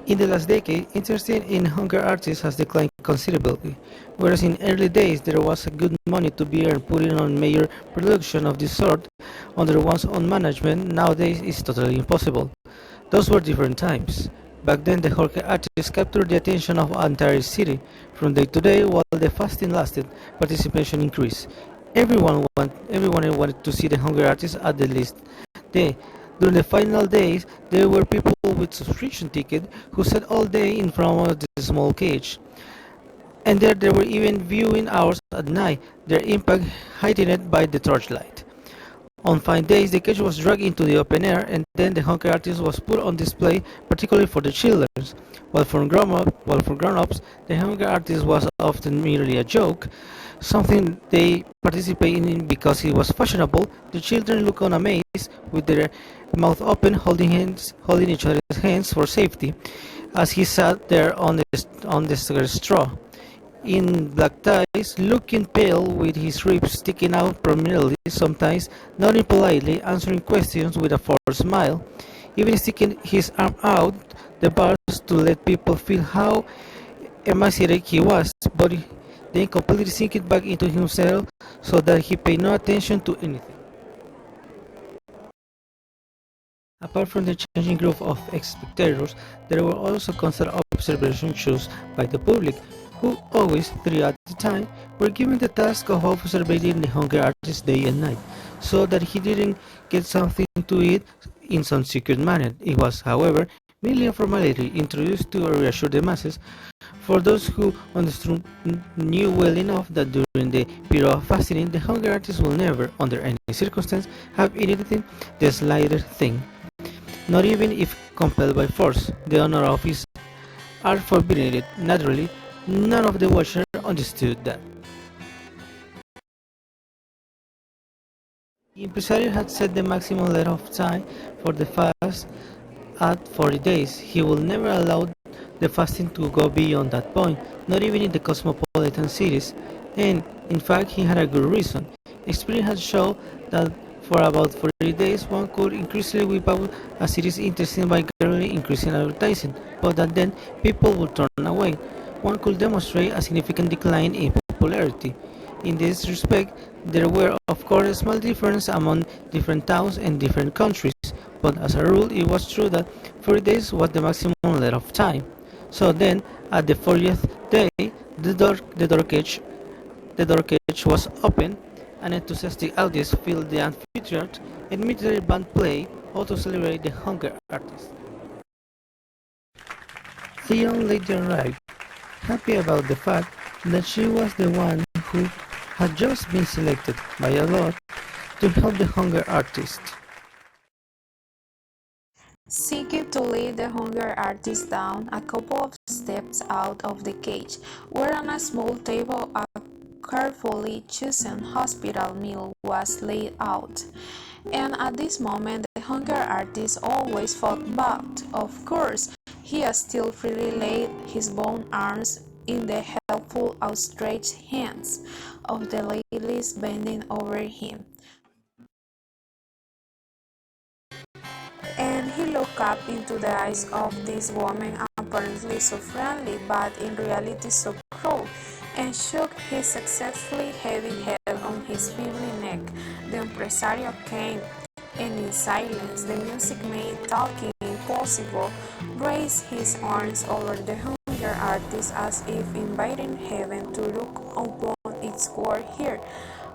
In the last decade, interest in hunger artists has declined considerably, whereas in early days there was a good money to be earned putting on major production of this sort under one's own management. Nowadays is totally impossible. Those were different times. Back then, the hunger artists captured the attention of an entire city. From day to day, while the fasting lasted, participation increased. Everyone wanted to see the hunger artists at the least day. During the final days, there were people with subscription tickets who sat all day in front of the small cage. And there were even viewing hours at night, their impact heightened by the torchlight. On fine days, the cage was dragged into the open air, and then the hunger artist was put on display, particularly for the children. While for grown-ups, the hunger artist was often merely a joke, something they participated in because it was fashionable. The children looked on amazed, with their mouth open, holding each other's hands for safety, as he sat there on the straw in black ties, looking pale with his ribs sticking out prominently, sometimes nodding politely, answering questions with a forced smile, even sticking his arm out the bars to let people feel how emaciated he was, but then completely sinking back into himself so that he paid no attention to anything. Apart from the changing group of spectators, there were also constant observation shows by the public, who always, 3 at a time, were given the task of observing the hunger artist day and night, so that he didn't get something to eat in some secret manner. It was, however, merely a formality introduced to reassure the masses. For those who understood knew well enough that during the period of fasting, the hunger artist will never, under any circumstance, have eaten the slightest thing, not even if compelled by force. The honor of his art forbidden it. Naturally, none of the watchers understood that. The impresario had set the maximum length of time for the fast at 40 days. He will never allow the fasting to go beyond that point, not even in the cosmopolitan cities. And, in fact, he had a good reason. Experience had shown that for about 40 days one could increasingly whip out a city's interest by gradually increasing advertising, but that then people would turn away. One could demonstrate a significant decline in popularity. In this respect, there were of course small differences among different towns and different countries, but as a rule it was true that 40 days was the maximum length of time. So then, at the 40th day, the door cage was opened, an enthusiastic audience filled the amphitheater, and military band played, all to celebrate the hunger artist. A young lady arrived, happy about the fact that she was the one who had just been selected by a lot to help the hunger artist. Seeking to lead the hunger artist down a couple of steps out of the cage, where on a small table a carefully chosen hospital meal was laid out. And at this moment the hunger artist always fought back. Of course, he still freely laid his bone arms in the helpful outstretched hands of the ladies bending over him. And he looked up into the eyes of this woman, apparently so friendly, but in reality so cruel, and shook his successfully heavy head on his feeble neck. The impresario came, and in silence the music made talking impossible, raised his arms over the hunger artist as if inviting heaven to look upon its work here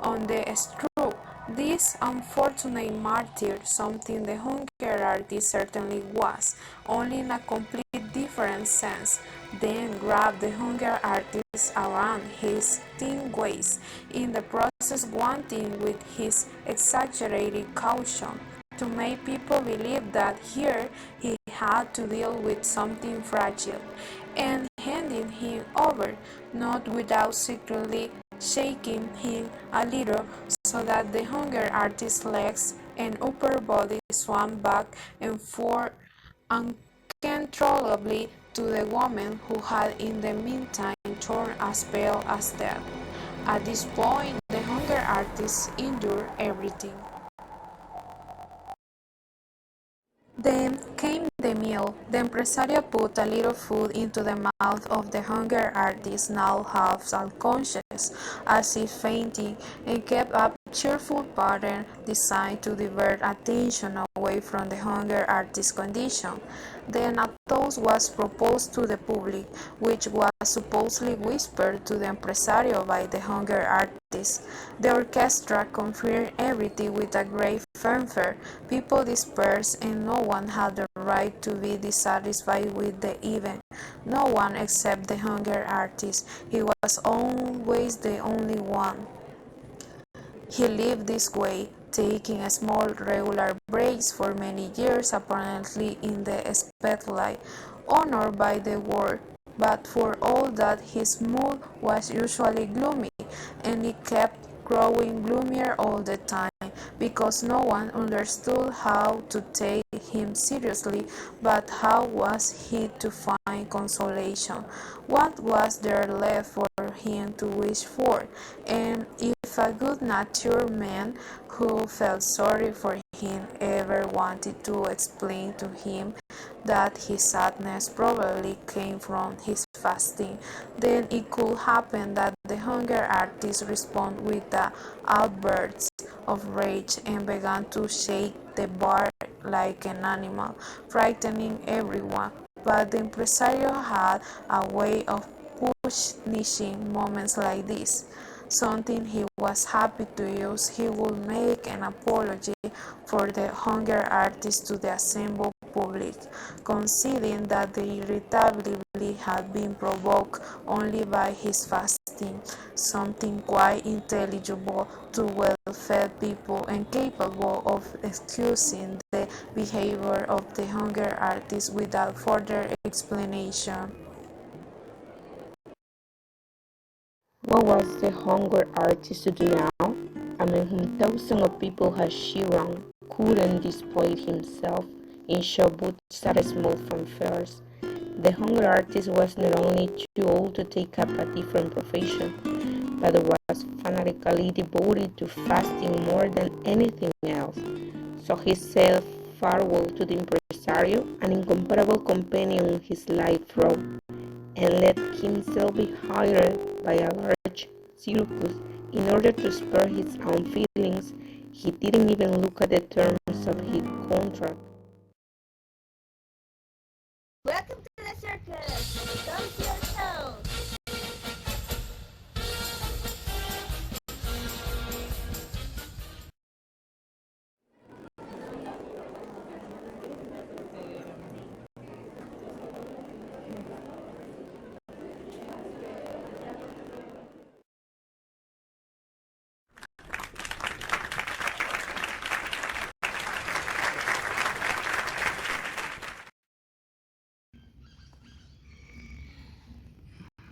on the stroke. This unfortunate martyr, something the hunger artist certainly was, only in a complete different sense, then grabbed the hunger artist around his thin waist, in the process wanting with his exaggerated caution to make people believe that here he had to deal with something fragile, and handing him over, not without secretly shaking him a little so that the hunger artist's legs and upper body swam back and forth uncontrollably to the woman who had in the meantime turned as pale as death. At this point, the hunger artist endured everything. Then came the meal. The impresario put a little food into the mouth of the hunger artist, now half unconscious, as if fainting, and kept up a cheerful pattern designed to divert attention away from the hunger artist's condition. Then a toast was proposed to the public, which was supposedly whispered to the impresario by the hunger artist. The orchestra confirmed everything with a great fanfare. People dispersed, and no one had the right to be dissatisfied with the event. No one except the hunger artist. He was always the only one. He lived this way, taking small regular breaks for many years, apparently in the spotlight, honored by the world. But for all that, his mood was usually gloomy, and it kept growing gloomier all the time, because no one understood how to take him seriously. But how was he to find consolation? What was there left for him to wish for? And if a good-natured man who felt sorry for him ever wanted to explain to him that his sadness probably came from his fasting, then it could happen that the hunger artist responded with the outbursts of rage and began to shake the bar like an animal, frightening everyone. But the impresario had a way of punishing moments like this. Something he was happy to use. He would make an apology for the hunger artist to the assembled public, conceding that the irritability had been provoked only by his fasting, something quite intelligible to well-fed people and capable of excusing the behavior of the hunger artist without further explanation. What was the hunger artist to do now? Among whom thousands of people had Chiron couldn't display himself in show but at small fanfares. The hunger artist was not only too old to take up a different profession, but was fanatically devoted to fasting more than anything else. So he said farewell to the impresario, an incomparable companion in his life through, and let himself be hired by a large circus in order to spare his own feelings. He didn't even look at the terms of his contract. Welcome to the circus! Come see our show!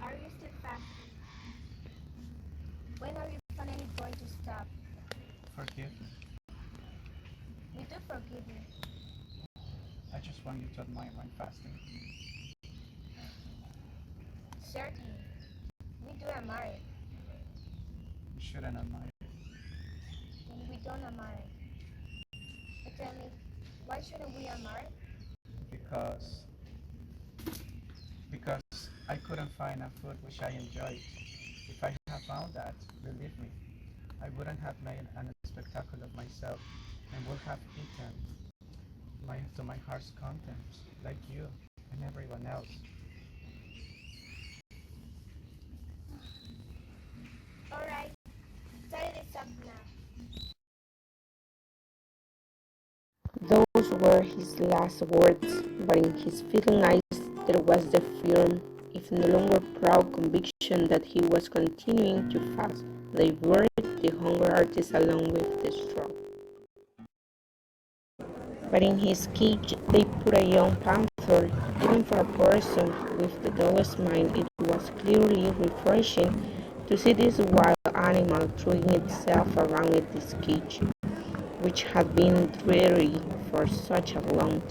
Are you still fasting? When are you finally going to stop? Forgive me. We do forgive you. I just want you to admire my fasting. Certainly. We do admire it. You shouldn't admire it. And we don't admire it. But tell me, why shouldn't we admire it? because because I couldn't find a food which I enjoyed. If I had found that, believe me, I wouldn't have made an spectacle of myself and would have eaten to my heart's content, like you and everyone else. Alright, time is up now. Those were his last words, but in his feeling eyes there was the firm, if no longer proud conviction that he was continuing to fast. They buried the hunger artist along with the straw. But in his cage they put a young panther. Even for a person with the dullest mind, it was clearly refreshing to see this wild animal throwing itself around in this cage, which had been dreary for such a long